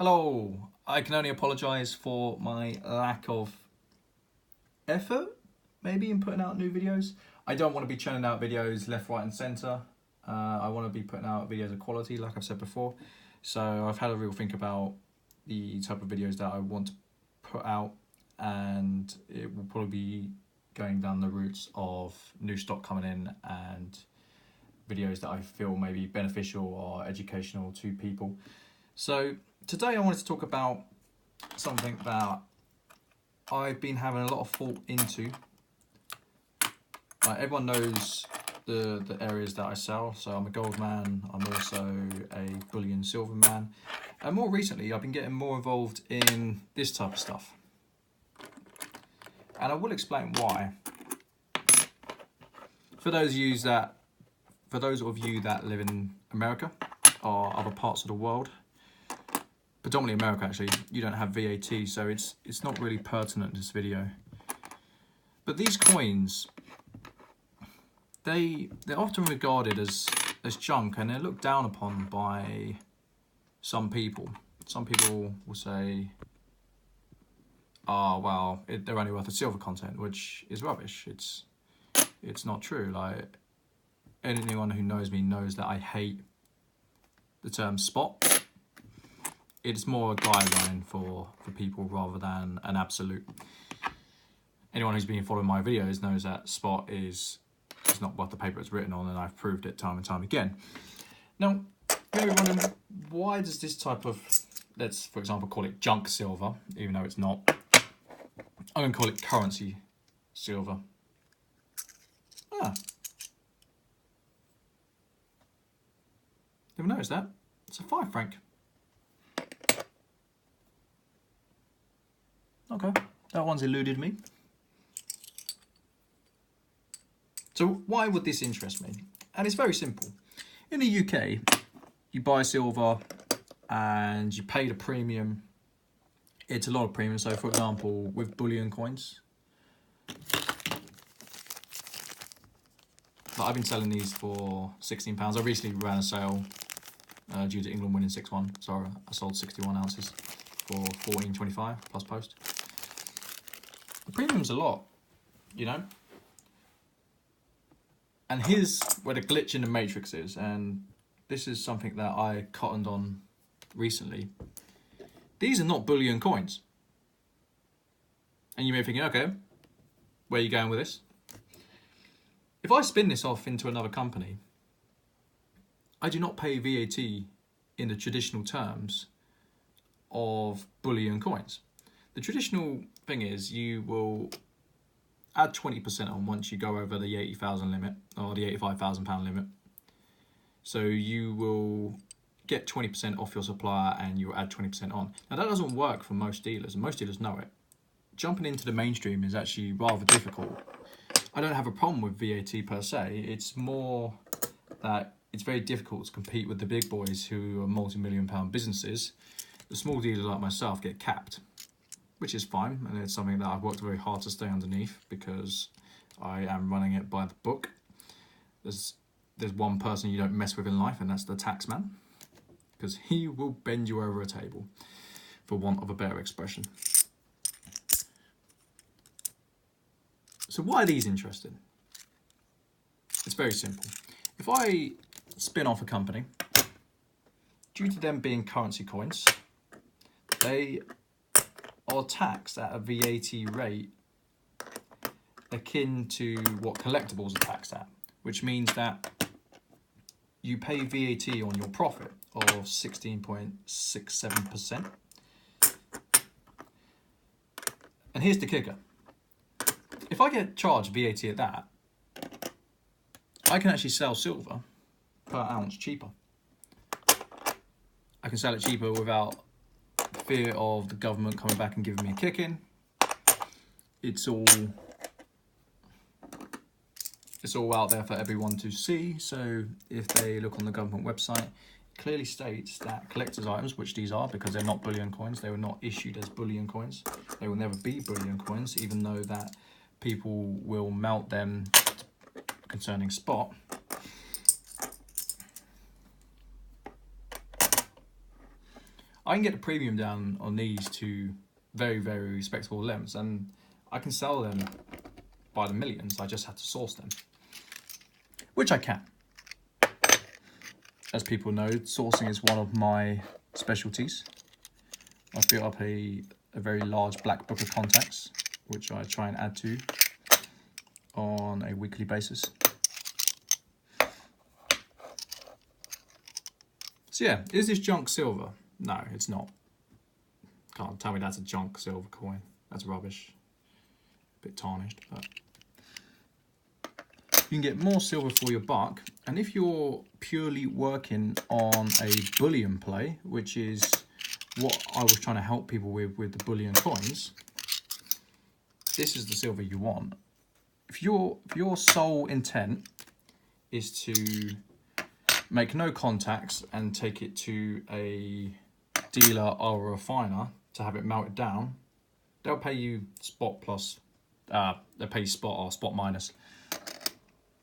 Hello, I can only apologise for my lack of effort, maybe, in putting out new videos. I don't want to be churning out videos left, right and centre. I want to be putting out videos of quality, like I've said before. So I've had a real think about the type of videos that I want to put out, and it will probably be going down the routes of new stock coming in and videos that I feel may be beneficial or educational to people. So today I wanted to talk about something that I've been having a lot of thought into. Everyone knows the areas that I sell. So I'm a gold man, I'm also a bullion silver man. And more recently, I've been getting more involved in this type of stuff. And I will explain why. For those of you that live in America or other parts of the world, predominantly America actually, you don't have VAT, so it's not really pertinent to this video. But these coins, they're often regarded as junk, and they're looked down upon by some people. Some people will say, oh well, they're only worth a silver content, which is rubbish. It's not true. Like, anyone who knows me knows that I hate the term spot. It's more a guideline for people rather than an absolute. Anyone who's been following my videos knows that spot is not what the paper it's written on, and I've proved it time and time again. Now, maybe wondering, why does this type of, let's for example call it junk silver, even though it's not. I'm going to call it currency silver. Never noticed that. It's a 5 franc. Okay, that one's eluded me. So why would this interest me? And it's very simple. In the UK, you buy silver and you pay the premium. It's a lot of premium. So for example, with bullion coins, I've been selling these for £16. I recently ran a sale due to England winning 6-1. So I sold 61 ounces for £14.25 plus post. The premium's a lot, you know. And here's where the glitch in the matrix is, and this is something that I cottoned on recently. These are not bullion coins. And you may be thinking, okay, where are you going with this? If I spin this off into another company, I do not pay VAT in the traditional terms of bullion coins. The traditional thing is you will add 20% on once you go over the 80,000 limit or the £85,000 limit. So you will get 20% off your supplier and you'll add 20% on. Now that doesn't work for most dealers, and most dealers know it. Jumping into the mainstream is actually rather difficult. I don't have a problem with VAT per se. It's more that it's very difficult to compete with the big boys who are multi-million-pound businesses. The small dealers like myself get capped, which is fine, and it's something that I've worked very hard to stay underneath because I am running it by the book. There's one person you don't mess with in life, and that's the tax man, because he will bend you over a table, for want of a better expression. So why are these interesting? It's very simple. If I spin off a company, due to them being currency coins, they are taxed at a VAT rate akin to what collectibles are taxed at, which means that you pay VAT on your profit of 16.67%. And here's the kicker. If I get charged VAT at that, I can actually sell silver per ounce cheaper. I can sell it cheaper without fear of the government coming back and giving me a kick-in. It's all out there for everyone to see. So if they look on the government website, it clearly states that collector's items, which these are because they're not bullion coins, they were not issued as bullion coins. They will never be bullion coins, even though that people will melt them concerning spot. I can get the premium down on these to very, very respectable levels, and I can sell them by the millions. I just have to source them, which I can. As people know, sourcing is one of my specialties. I've built up a very large black book of contacts, which I try and add to on a weekly basis. So yeah, is this junk silver? No, it's not. Can't tell me that's a junk silver coin. That's rubbish. A bit tarnished, but you can get more silver for your buck. And if you're purely working on a bullion play, which is what I was trying to help people with the bullion coins, this is the silver you want. If your sole intent is to make no contacts and take it to a dealer or a refiner to have it melted down, they'll pay you spot plus, they'll pay you spot or spot minus.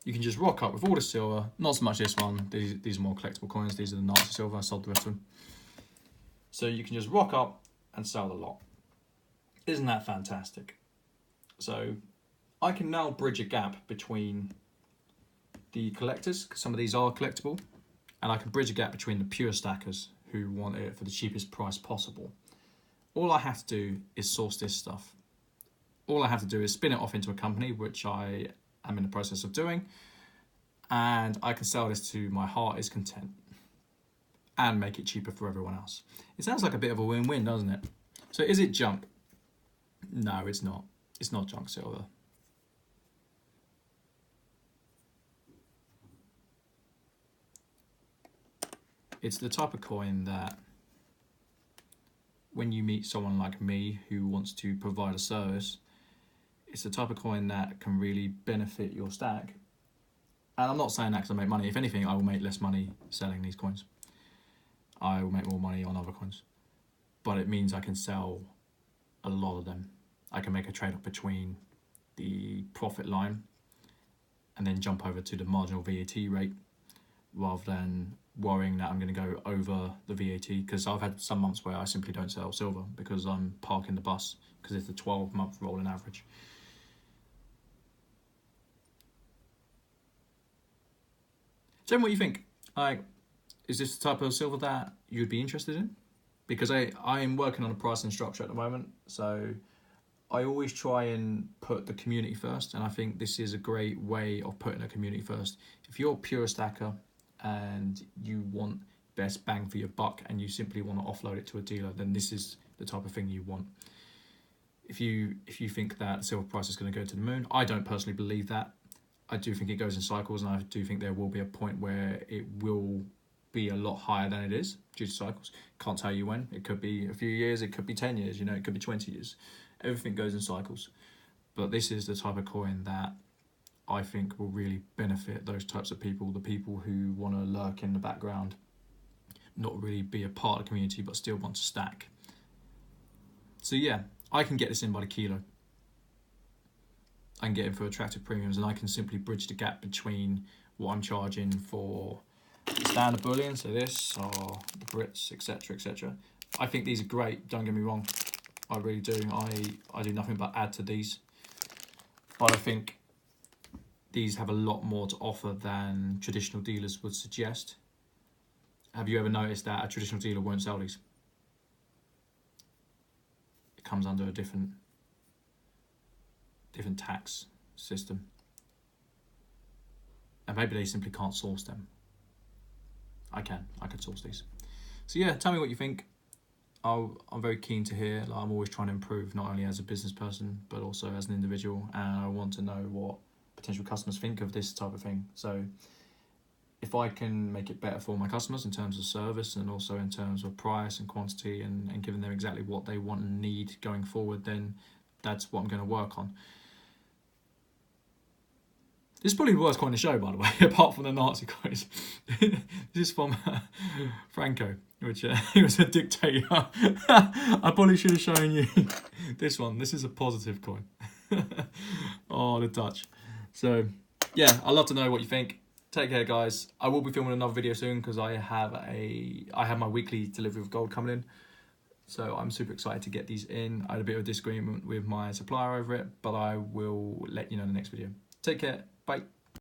You can just rock up with all the silver, not so much this one, these are more collectible coins, these are the Nazi silver, I sold the rest of them. So you can just rock up and sell the lot. Isn't that fantastic? So I can now bridge a gap between the collectors, because some of these are collectible, and I can bridge a gap between the pure stackers who want it for the cheapest price possible. All I have to do is source this stuff. All I have to do is spin it off into a company, which I am in the process of doing, and I can sell this to my heart's content and make it cheaper for everyone else. It sounds like a bit of a win-win, doesn't it? So is it junk? No, it's not. It's not junk silver. It's the type of coin that when you meet someone like me who wants to provide a service, it's the type of coin that can really benefit your stack. And I'm not saying that because I make money. If anything, I will make less money selling these coins. I will make more money on other coins. But it means I can sell a lot of them. I can make a trade-off between the profit line and then jump over to the marginal VAT rate rather than worrying that I'm going to go over the VAT, because I've had some months where I simply don't sell silver because I'm parking the bus because it's a 12-month rolling average. Tell me what you think. Like, is this the type of silver that you'd be interested in? Because I am working on a pricing structure at the moment, so I always try and put the community first, and I think this is a great way of putting a community first. If you're a pure stacker and you want best bang for your buck and you simply want to offload it to a dealer, then this is the type of thing you want. If you think that silver price is going to go to the moon, I don't personally believe that. I do think it goes in cycles, and I do think there will be a point where it will be a lot higher than it is due to cycles. Can't tell you when. It could be a few years, it could be 10 years, it could be 20 years. Everything goes in cycles. But this is the type of coin that I think will really benefit those types of people, the people who want to lurk in the background, not really be a part of the community, but still want to stack. So yeah, I can get this in by the kilo. I can get in for attractive premiums, and I can simply bridge the gap between what I'm charging for standard bullion, so this, or the Brits, etc, etc. I think these are great, don't get me wrong. I really do. I do nothing but add to these. But I think these have a lot more to offer than traditional dealers would suggest. Have you ever noticed that a traditional dealer won't sell these? It comes under a different tax system. And maybe they simply can't source them. I could source these. So yeah, tell me what you think. I'm very keen to hear. I'm always trying to improve, not only as a business person, but also as an individual. And I want to know what potential customers think of this type of thing. So if I can make it better for my customers in terms of service and also in terms of price and quantity and giving them exactly what they want and need going forward, then that's what I'm going to work on. This is probably the worst coin in the show, by the way, apart from the Nazi coins. This is from Franco, which he was a dictator. I probably should have shown you this one. This is a positive coin. Oh, the Dutch. So, yeah, I'd love to know what you think. Take care, guys. I will be filming another video soon because I have my weekly delivery of gold coming in. So I'm super excited to get these in. I had a bit of a disagreement with my supplier over it, but I will let you know in the next video. Take care. Bye.